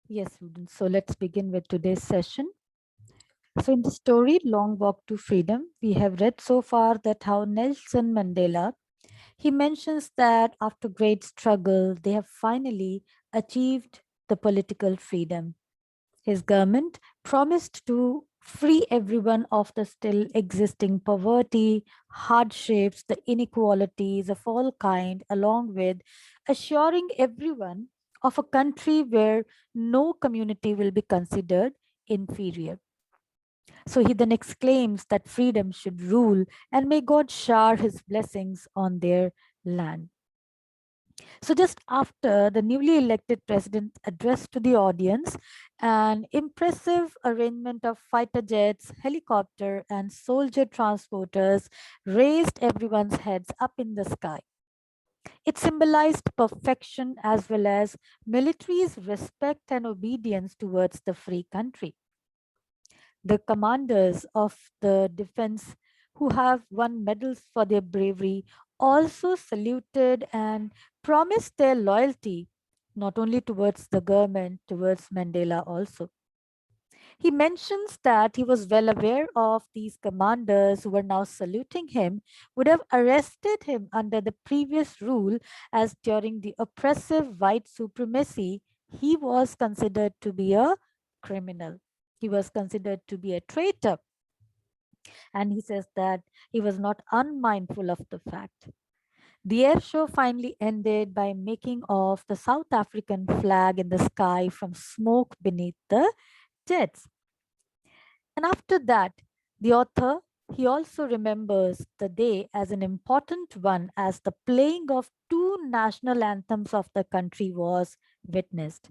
Yes, students. So let's begin with today's session. So in the story Long Walk to Freedom, we have read so far that how Nelson Mandela, he mentions that after great struggle, they have finally achieved the political freedom. His government promised to free everyone of the still existing poverty, hardships, the inequalities of all kind, along with assuring everyone of a country where no community will be considered inferior. So he then exclaims that freedom should rule and may God shower his blessings on their land. So, just after the newly elected president addressed to the audience, an impressive arrangement of fighter jets, helicopter, and soldier transporters raised everyone's heads up in the sky. It symbolized perfection as well as military's respect and obedience towards the free country. The commanders of the defense who have won medals for their bravery also saluted and promised their loyalty not only towards the government, towards Mandela also. He mentions that he was well aware of these commanders who were now saluting him would have arrested him under the previous rule, as during the oppressive white supremacy, he was considered to be a criminal. He was considered to be a traitor. And he says that he was not unmindful of the fact. The air show finally ended by making off the South African flag in the sky from smoke beneath the jets. And after that, the author he also remembers the day as an important one as the playing of two national anthems of the country was witnessed,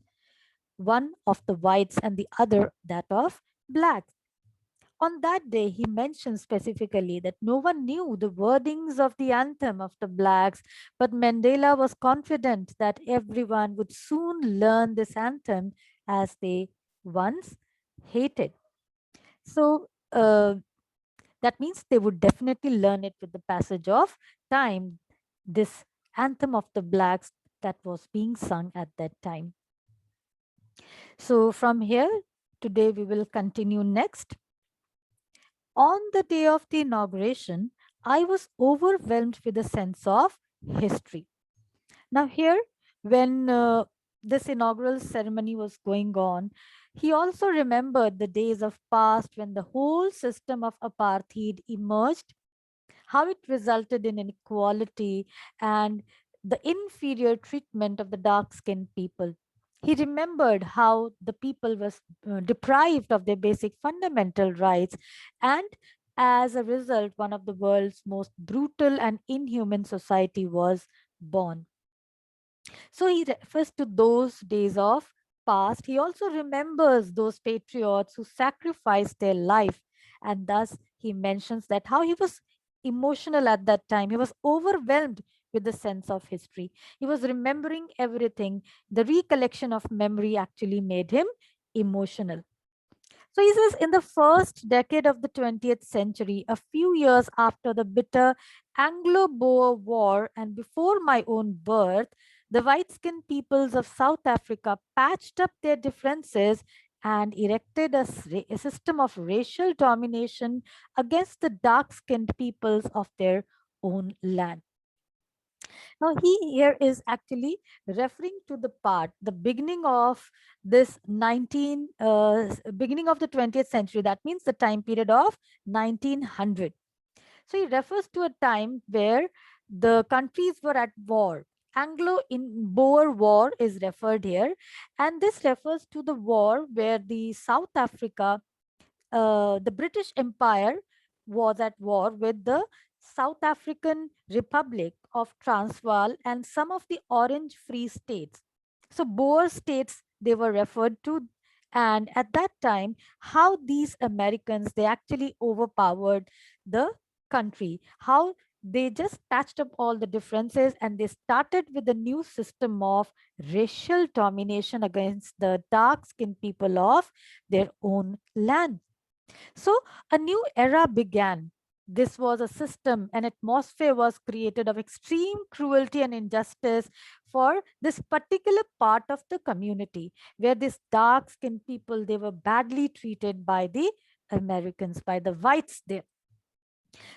one of the whites and the other that of blacks. On that day, he mentioned specifically that no one knew the wordings of the anthem of the blacks, but Mandela was confident that everyone would soon learn this anthem as they once hated. So that means they would definitely learn it with the passage of time, this anthem of the blacks that was being sung at that time. So from here, today we will continue next. On the day of the inauguration, I was overwhelmed with a sense of history. Now, here, when this inaugural ceremony was going on, he also remembered the days of past when the whole system of apartheid emerged, how it resulted in inequality and the inferior treatment of the dark skinned people. He remembered how the people was deprived of their basic fundamental rights, and as a result, one of the world's most brutal and inhuman society was born. So he refers to those days of past. He also remembers those patriots who sacrificed their life. And thus he mentions that how he was emotional at that time. He was overwhelmed with the sense of history. He was remembering everything. The recollection of memory actually made him emotional. So he says, in the first decade of the 20th century, a few years after the bitter Anglo Boer War and before my own birth, the white skinned peoples of South Africa patched up their differences and erected a system of racial domination against the dark skinned peoples of their own land. Now, he here is actually referring to the part, the beginning of this beginning of the 20th century. That means the time period of 1900. So he refers to a time where the countries were at war. Anglo in Boer War is referred here, and this refers to the war where the South Africa, the British Empire was at war with the South African Republic of Transvaal and some of the Orange Free States. So, Boer states they were referred to. And at that time, how these Americans they actually overpowered the country, how they just patched up all the differences and they started with a new system of racial domination against the dark skinned people of their own land. So a new era began. This was a system, an atmosphere was created of extreme cruelty and injustice for this particular part of the community, where these dark skinned people, they were badly treated by the Americans, by the whites there.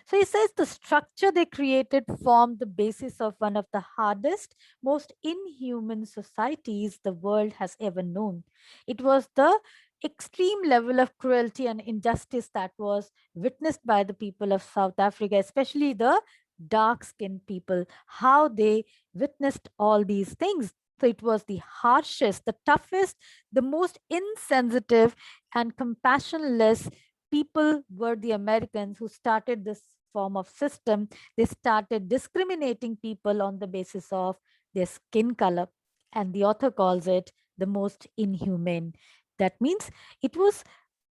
So he says the structure they created formed the basis of one of the hardest, most inhuman societies the world has ever known. It was the extreme level of cruelty and injustice that was witnessed by the people of South Africa, especially the dark skinned people, how they witnessed all these things. So it was the harshest, the toughest, the most insensitive and compassionless people were the Americans who started this form of system. They started discriminating people on the basis of their skin color. And the author calls it the most inhumane. That means it was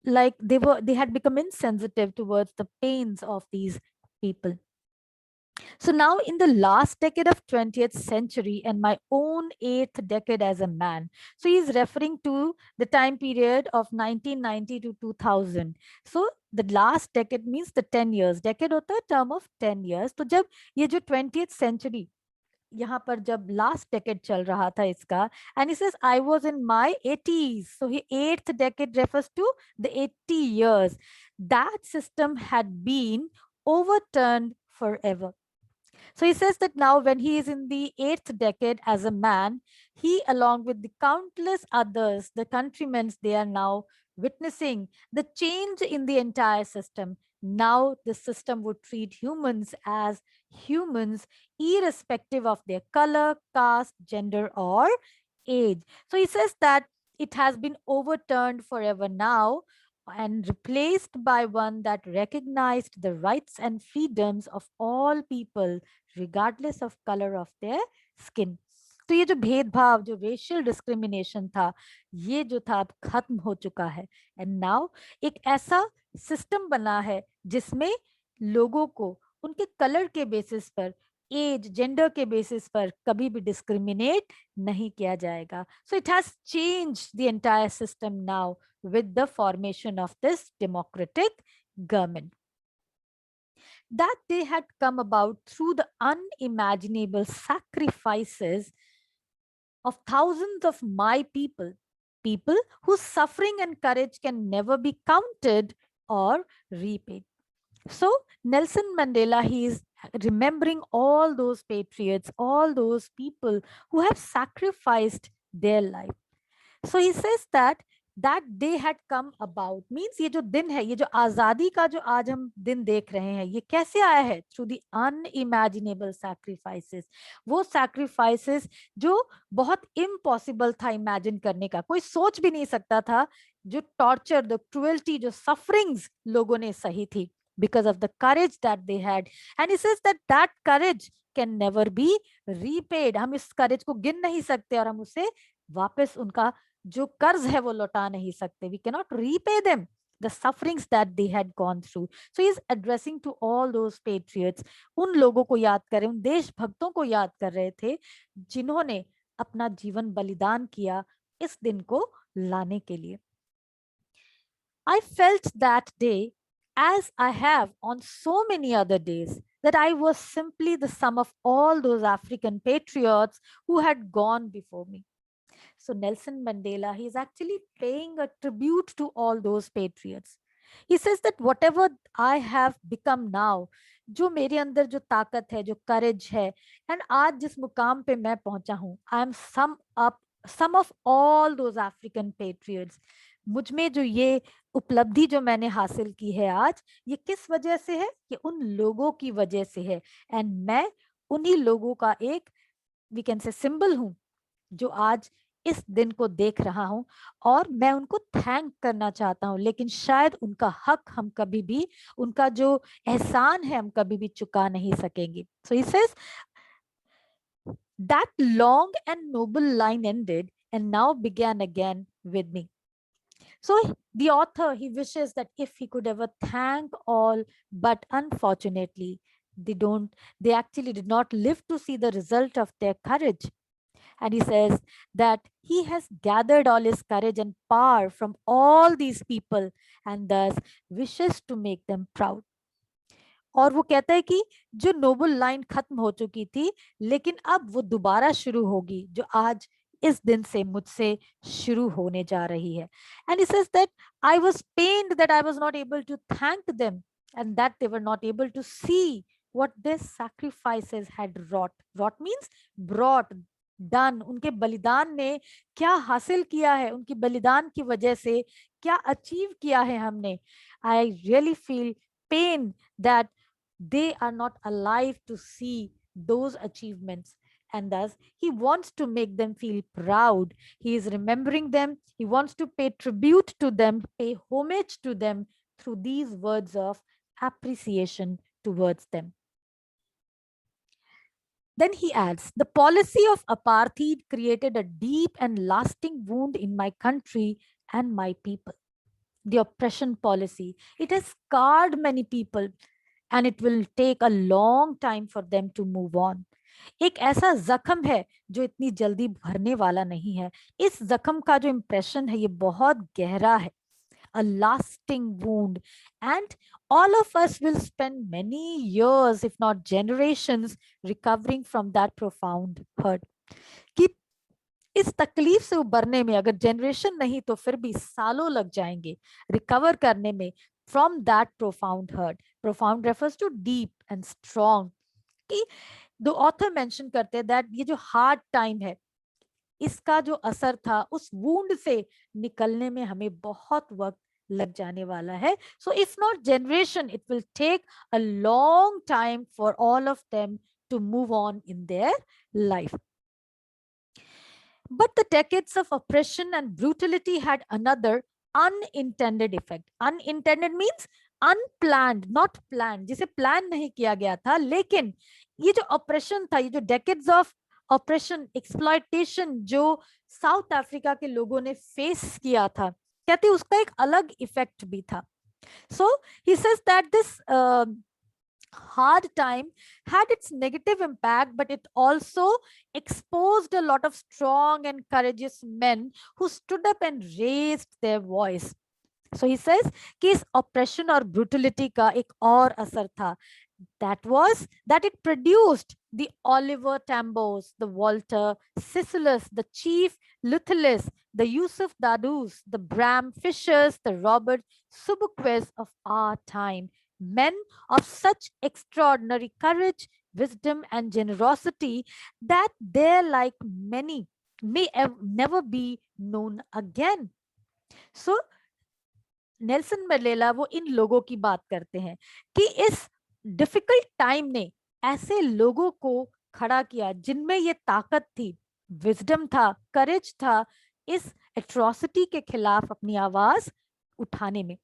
like they had become insensitive towards the pains of these people. So now in the last decade of 20th century and my own eighth decade as a man. So he's referring to the time period of 1990 to 2000. So the last decade means the 10 years. Decade hota hai term of 10 years. तो जब ये जो 20th century यहाँ पर जब last decade चल रहा था इसका and he says I was in my 80s, so he eighth decade refers to the 80 years. That system had been overturned forever. So he says that now, when he is in the eighth decade as a man, he, along with the countless others, the countrymen, they are now witnessing the change in the entire system. Now, the system would treat humans as humans, irrespective of their color, caste, gender, or age. So he says that it has been overturned forever now and replaced by one that recognized the rights and freedoms of all people regardless of color of their skin. तो ये जो भेदभाव, जो racial discrimination था, ये जो था अब खत्म हो चुका है. एंड नाउ एक ऐसा सिस्टम बना है जिसमें लोगों को उनके कलर के बेसिस पर, एज, जेंडर के बेसिस पर कभी भी डिस्क्रिमिनेट नहीं किया जाएगा. So it has change the entire system now with the formation of this democratic government. That day had come about through the unimaginable sacrifices of thousands of my people, people whose suffering and courage can never be counted or repaid. So Nelson Mandela, he is remembering all those patriots, all those people who have sacrificed their life. So he says that that day had come about means ये जो दिन है, ये जो आजादी का जो आज हम दिन देख रहे हैं, ये कैसे आया है? Through the unimaginable sacrifices. वो सैक्रिफाइसेस जो बहुत इम्पॉसिबल था इमेजिन करने का, कोई सोच भी नहीं सकता था. जो टॉर्चर, द क्रुएल्टी, जो सफरिंग्स लोगों ने सही थी, because of the courage that they had. And he says that that courage can never be repaid. हम इस courage को गिन नहीं सकते और हम उसे वापस उनका जो कर्ज है वो लौटा नहीं सकते. We cannot repay them the sufferings that they had gone through. So he is addressing to all those patriots. उन लोगों को याद कर रहे, उन देशभक्तों को याद कर रहे थे जिन्होंने अपना जीवन बलिदान किया इस दिन को लाने के लिए. I felt that day, as I have on so many other days, that I was simply the sum of all those African patriots who had gone before me. So Nelson Mandela, he is actually paying a tribute to all those patriots. He says that whatever I have become now, जो मेरे अंदर जो ताकत है, जो करेज है, and आज जिस मुकाम पे मैं पहुंचा हूं, I am sum of all those African patriots. मुझ में जो ये उपलब्धि जो मैंने हासिल की है आज, ये किस वजह से है? ये उन लोगों की वजह से है. एंड मैं उन्हीं लोगों का एक, वी कैन से, सिंबल हूं जो आज इस दिन को देख रहा हूं. और मैं उनको थैंक करना चाहता हूं, लेकिन शायद उनका हक हम कभी भी, उनका जो एहसान है, हम कभी भी चुका नहीं सकेंगे. So he says that long and noble line ended and now began again with me. So the author, he wishes that if he could ever thank all, but unfortunately they actually did not live to see the result of their courage. And he says that he has gathered all his courage and power from all these people and thus wishes to make them proud. और वो कहता है कि जो Nobel line खत्म हो चुकी थी, लेकिन अब वो दोबारा शुरू होगी, जो आज इस दिन से मुझसे शुरू होने जा रही है. And he says that I was pained that I was not able to thank them and that they were not able to see what their sacrifices had wrought. Wrought means brought, done. उनके बलिदान ने क्या हासिल किया है, उनकी बलिदान की वजह से क्या अचीव किया है हमने. I really feel pain that they are not alive to see those achievements. And thus, he wants to make them feel proud. He is remembering them. He wants to pay tribute to them, pay homage to them through these words of appreciation towards them. Then he adds, the policy of apartheid created a deep and lasting wound in my country and my people. The oppression policy, it has scarred many people and it will take a long time for them to move on. एक ऐसा जख्म है जो इतनी जल्दी भरने वाला नहीं है. इस जख्म का जो इम्प्रेशन है ये बहुत गहरा है. A lasting wound, and all of us will spend many years, if not generations, recovering from that profound hurt. कि इस तकलीफ से उबरने में अगर जनरेशन नहीं तो फिर भी सालों लग जाएंगे रिकवर करने में from that profound hurt. Profound refers to deep and strong. कि द ऑथर मेंशन करते हैं दैट ये जो हार्ड टाइम है इसका जो असर था उस वूंड से निकलने में हमें बहुत वक्त लग जाने वाला है. So if not generation it will take a long time for all of them to move on in their life. But the decades of oppression and brutality had another unintended effect. Unintended means unplanned, not planned. जिसे plan नहीं किया गया था, लेकिन ये जो operation था, ये जो decades of ऑपरेशन एक्सप्लॉयटेशन जो साउथ अफ्रीका के लोगों ने फेस किया था, कहते उसका एक अलग इफेक्ट भी था. So he says that this hard time had its negative impact, but it also exposed a lot of strong and courageous men who stood up and raised their voice. So he says कि इस oppression और brutality का एक और असर था. That was that it produced the Oliver Tambos, the Walter Sisselus, the Chief Luthulus, the Yusuf Dadus, the Bram Fishers, the Robert Subukwes of our time. Men of such extraordinary courage, wisdom, and generosity that their like many may never be known again. So, Nelson Mandela वो इन लोगों की बात करते हैं कि इस difficult time ने ऐसे लोगों को खड़ा किया जिनमें ये ताकत थी, विजडम था, करेज था इस एट्रोसिटी के खिलाफ अपनी आवाज उठाने में.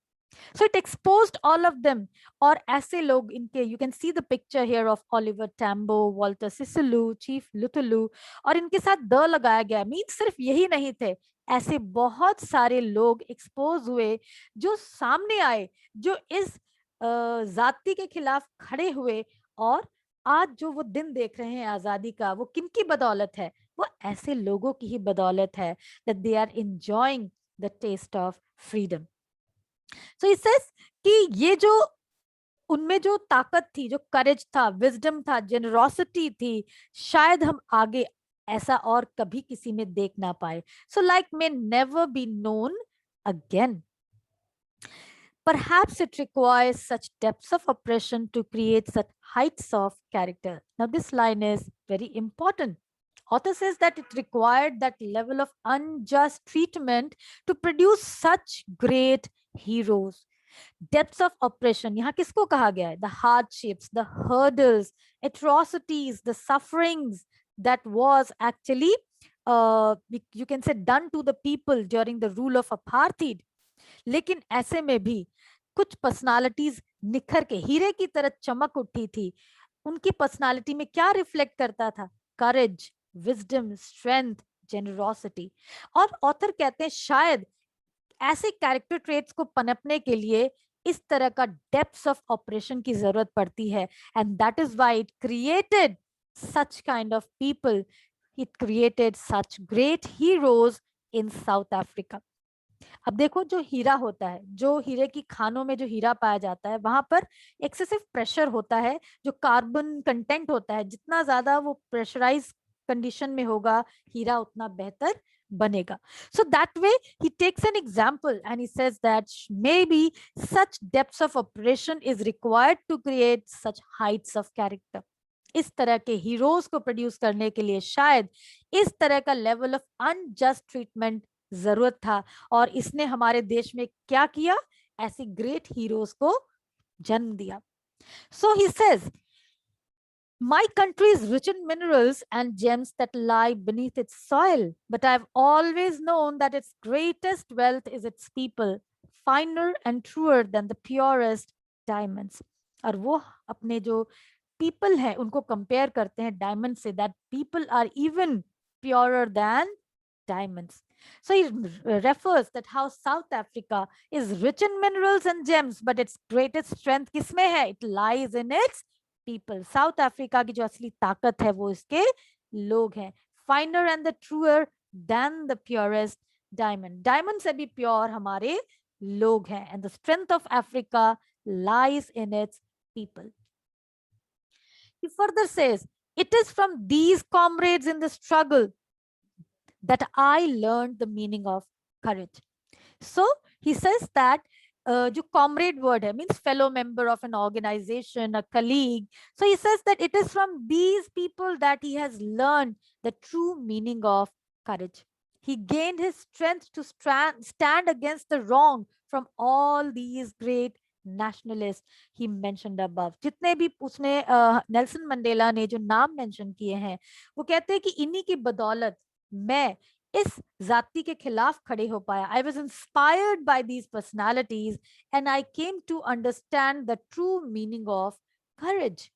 So it exposed all of them. और ऐसे लोग इनके, you can see the picture here of Oliver Tambo, Walter Sisulu, Chief Luthulu, और इनके साथ द लगाया गया. मीन्स सिर्फ यही नहीं थे, ऐसे बहुत सारे लोग एक्सपोज हुए जो सामने आए, जो इस जाति के खिलाफ खड़े हुए. और आज जो वो दिन देख रहे हैं आजादी का, वो किनकी बदौलत है? वो ऐसे लोगों की ही बदौलत है, that they are enjoying the taste of freedom. So he says कि ये जो उनमें जो ताकत थी, जो करेज था, विजडम था, जेनरोसिटी थी, शायद हम आगे ऐसा और कभी किसी में देख ना पाए. So like may never be known again. Perhaps it requires such depths of oppression to create such heights of character. Now this line is very important. Author says that it required that level of unjust treatment to produce such great heroes. Depths of oppression, यहाँ किसको कहा गया है? The hardships, the hurdles, atrocities, the sufferings that was actually you can say done to the people during the rule of apartheid. लेकिन ऐसे में भी कुछ पर्सनालिटीज निखर के हीरे की तरह चमक उठी थी. उनकी पर्सनालिटी में क्या रिफ्लेक्ट करता था? करेज, विजडम, स्ट्रेंथ, जेनरोसिटी. और ऑथर कहते हैं शायद ऐसे कैरेक्टर ट्रेट्स को पनपने के लिए इस तरह का डेप्थ्स ऑफ ऑपरेशन की जरूरत पड़ती है. And that is why it created such kind of people. It created such great heroes in south Africa. अब देखो, जो हीरा होता है, जो हीरे की खानों में जो हीरा पाया जाता है, वहां पर एक्सेसिव प्रेशर होता है, जो कार्बन कंटेंट होता है, जितना ज्यादा वो प्रेशराइज कंडीशन में होगा, हीरा उतना बेहतर बनेगा. So that way he takes an example and he says that maybe such depths of operation is required to create such heights of character. इस तरह के हीरोज को प्रोड्यूस करने के लिए शायद इस तरह का लेवल ऑफ अनजस्ट ट्रीटमेंट जरूरत था, और इसने हमारे देश में क्या किया, ऐसी ग्रेट हीरोज को जन्म दिया. So he says, my country is rich in minerals and gems that lie beneath its soil, but I've always known that its greatest wealth is its people, finer and truer than the purest diamonds. और वो अपने जो people है उनको compare करते हैं diamond से, that people are even purer than diamonds. So he refers that how South Africa is rich in minerals and gems, but its greatest strength किसमें है? It lies in its people. South Africa की जो असली ताकत है वो इसके लोग हैं. Finer and the truer than the purest diamond. Diamond से भी प्योर हमारे लोग हैं. And the strength of Africa lies in its people. He further says, it is from these comrades in the struggle that I learned the meaning of courage. So he says that जो comrade word है means fellow member of an organization, a colleague. So he says that it is from these people that he has learned the true meaning of courage. He gained his strength to stand against the wrong from all these great nationalists he mentioned above. जितने भी उसने Nelson Mandela ने जो नाम mention किए हैं, वो कहते हैं कि इन्हीं की बदौलत मैं इस जाति के खिलाफ खड़े हो पाया. I was inspired by these personalities and I came to understand the true meaning of courage.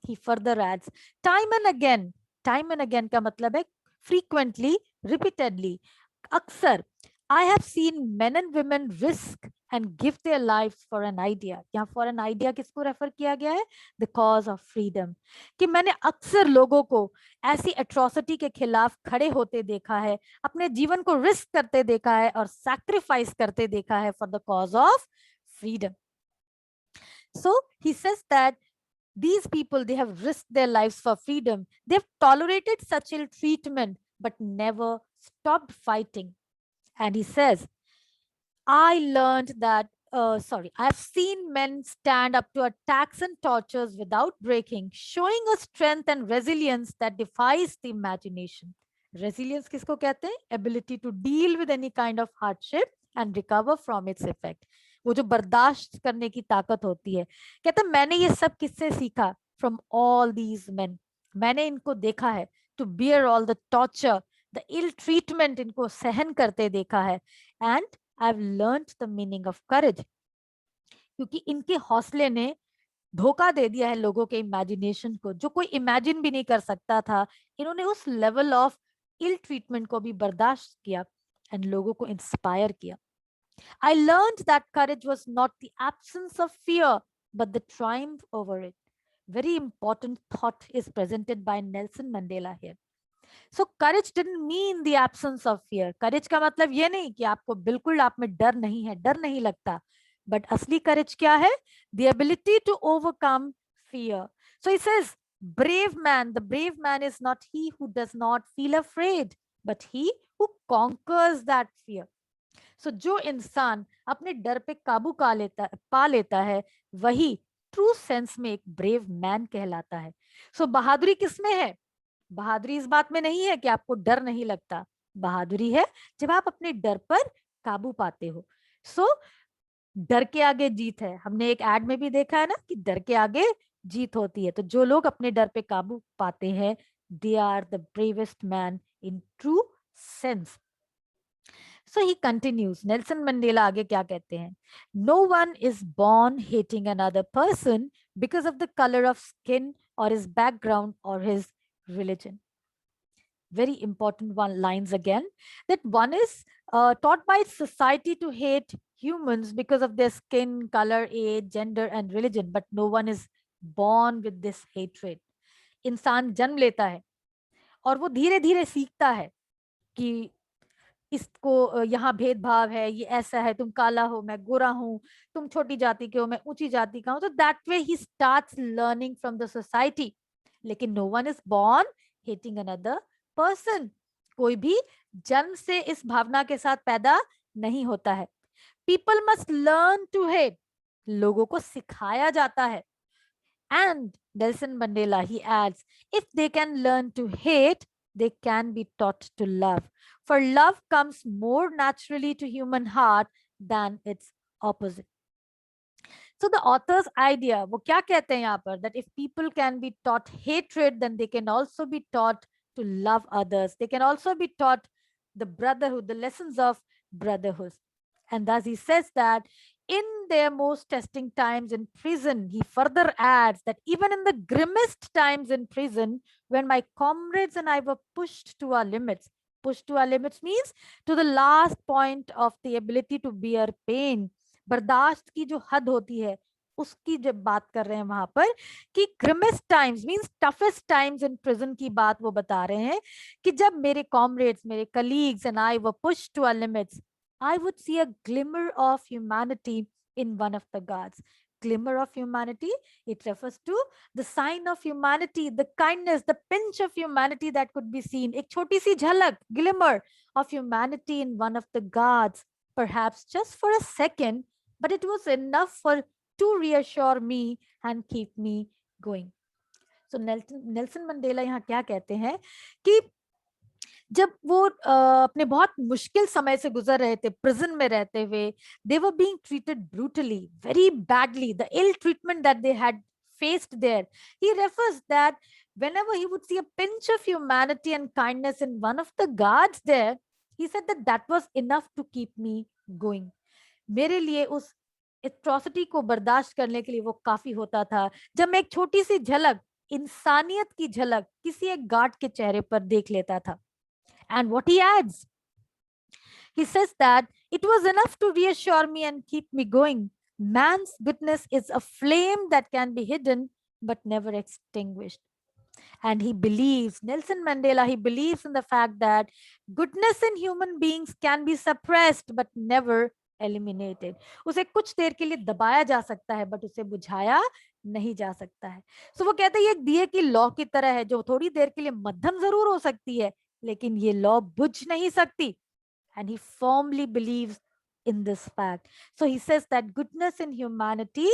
He further adds, time and again का मतलब है frequently, repeatedly, अक्सर. I have seen men and women risk and give their lives for an idea. यहाँ for an idea किसको refer किया गया है? The cause of freedom. कि मैंने अक्सर लोगों को ऐसी एट्रोसिटी के खिलाफ खड़े होते देखा है, अपने जीवन को रिस्क करते देखा है और सैक्रिफाइस करते देखा है for the cause of freedom. So he says that these people, they have risked their lives for freedom. They've tolerated such ill treatment but never stopped fighting. And he says, I learned that, I've seen men stand up to attacks and tortures without breaking, showing a strength and resilience that defies the imagination. Resilience किसको कहते हैं? Ability to deal with any kind of hardship and recover from its effect. वो जो बर्दाश्त करने की ताकत होती है. कहते हैं मैंने ये सब किससे सीखा? From all these men. मैंने इनको देखा है. To bear all the torture, the ill treatment इनको सहन करते देखा है. And I've learned the meaning of courage. क्योंकि इनके हौसले ने धोखा दे दिया है लोगों के इमेजिनेशन को, जो कोई इमेजिन भी नहीं कर सकता था. इन्होंने उस लेवल ऑफ इल ट्रीटमेंट को भी बर्दाश्त किया एंड लोगों को इंस्पायर किया. I learned that courage was not the absence of fear, but the triumph over it. Very important thought is presented by Nelson Mandela here. So courage didn't mean the absence of fear. Courage का मतलब ये नहीं कि आपको बिल्कुल आप में डर नहीं है, डर नहीं लगता. But असली courage क्या है? The ability to overcome fear. So he says, the brave man is not he who does not feel afraid, but he who conquers that fear. So जो इंसान अपने डर पे काबू पा लेता है, वही ट्रू सेंस में एक ब्रेव मैन कहलाता है. So बहादुरी किसमें है? बहादुरी इस बात में नहीं है कि आपको डर नहीं लगता. बहादुरी है जब आप अपने डर पर काबू पाते हो. सो डर के आगे जीत है. हमने एक एड में भी देखा है ना कि डर के आगे जीत होती है. तो जो लोग अपने डर पे काबू पाते हैं, they are the bravest man in true sense. So he continues. Nelson Mandela आगे क्या कहते हैं? No one is born hating another person because of the color of skin or his background or his religion. Very important lines again. That one is taught by society to hate humans because of their skin, color, age, gender, and religion, but no one is born with this hatred. इंसान जन्म लेता है और वो धीरे धीरे सीखता है कि इसको यहाँ भेदभाव है, ये ऐसा है, तुम काला हो मैं गोरा हूँ, तुम छोटी जाति के हो मैं ऊंची जाति का हूँ. तो that way he starts learning from the society. लेकिन no one is born hating another person. कोई भी जन्म से इस भावना के साथ पैदा नहीं होता है. People must learn to hate. लोगों को सिखाया जाता है. And Nelson Mandela, he adds, if they can learn to hate, they can be taught to love. For love comes more naturally to human heart than its opposite. So the author's idea, वो क्या कहते हैं यहाँ पर, that if people can be taught hatred, then they can also be taught to love others. They can also be taught the brotherhood, the lessons of brotherhood. And thus he says that in their most testing times in prison, he further adds that even in the grimmest times in prison, when my comrades and I were pushed to our limits means to the last point of the ability to bear pain. बर्दाश्त की जो हद होती है उसकी जब बात कर रहे हैं वहां पर कि grimmest times means toughest times in prison की बात वो बता रहे हैं कि जब मेरे कॉमरेड्स, मेरे colleagues and I were pushed to our limits, I would see a glimmer of humanity in one of the guards. Glimmer of humanity, it refers to the sign of humanity, the kindness, the pinch of humanity that could be seen. एक छोटी सी झलक, glimmer of humanity in one of the guards, perhaps just for a second, but it was enough to reassure me and keep me going. So Nelson Mandela यहाँ क्या कहते हैं कि जब वो अपने बहुत मुश्किल समय से गुजर रहे थे प्रिजन में रहते हुए, they were being treated brutally, very badly, the ill treatment that they had faced there. He refers that whenever he would see a pinch of humanity and kindness in one of the guards there, he said that that was enough to keep me going. मेरे लिए उस atrocity को बर्दाश्त करने के लिए वो काफी होता था जब मैं एक छोटी सी झलक, इंसानियत की झलक किसी एक गार्ड के चेहरे पर देख लेता था. And what he adds, he says that it was enough to reassure me and keep me going. Man's goodness is a flame that can be hidden but never extinguished. And he believes, Nelson Mandela, he believes in the fact that goodness in human beings can be suppressed but never eliminated. उसे कुछ देर के लिए दबाया जा सकता है but उसे बुझाया नहीं जा सकता है. सो वो कहते हैं ये एक दिए की लौ की तरह है जो थोड़ी देर के लिए मध्यम जरूर हो सकती है लेकिन ये लौ बुझ नहीं सकती. And he firmly believes in this fact. So he says that goodness in humanity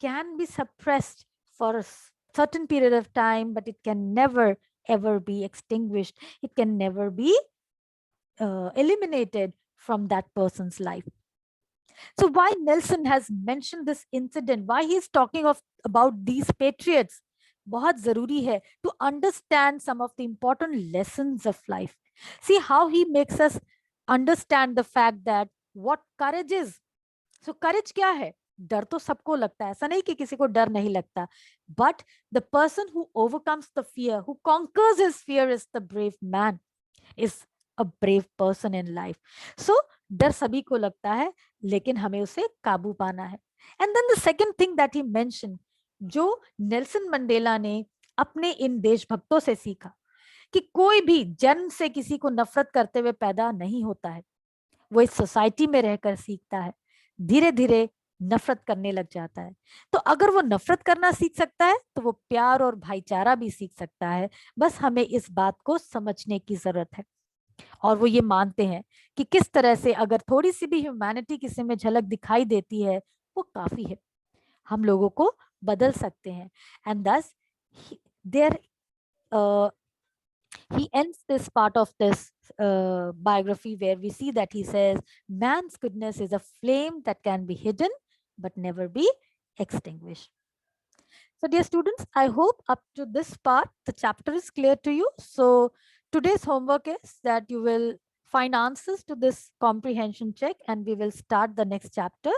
can be suppressed for a certain period of time, but it can never ever be extinguished. It can never be eliminated from that person's life. So why Nelson has mentioned this incident, why he's talking about these patriots, बहुत जरूरी है to understand some of the important lessons of life. See how he makes us understand the fact that what courage is. So courage क्या है? डर तो सबको लगता है, ऐसा नहीं कि किसी को डर नहीं लगता, but the person who overcomes the fear, who conquers his fear is the brave man, is a brave person in life. So डर सभी को लगता है लेकिन हमें उसे काबू पाना है. And then the second thing that he mentioned, जो नेल्सन मंडेला ने अपने इन देशभक्तों से सीखा कि कोई भी जन्म से किसी को नफरत करते हुए पैदा नहीं होता है, वो इस सोसाइटी में रहकर सीखता है, धीरे धीरे नफरत करने लग जाता है. तो अगर वो नफरत करना सीख सकता है तो वो प्यार और भाईचारा भी सीख सकता है. बस हमें इस बात को समझने की जरूरत है. और वो ये मानते हैं कि किस तरह से अगर थोड़ी सी भी ह्यूमैनिटी किसी में झलक दिखाई देती है वो काफी है, हम लोगों को बदल सकते हैं. एंड दस there he ends this part of this biography where we see that he says man's goodness is a flame that can be hidden but never be extinguished. So dear students, I hope up to this part the chapter is clear to you. So today's homework is that you will find answers to this comprehension check and we will start the next chapter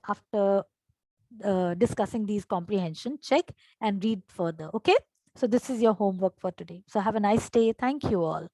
after discussing these comprehension check and read further. Okay, so this is your homework for today. So have a nice day. Thank you all.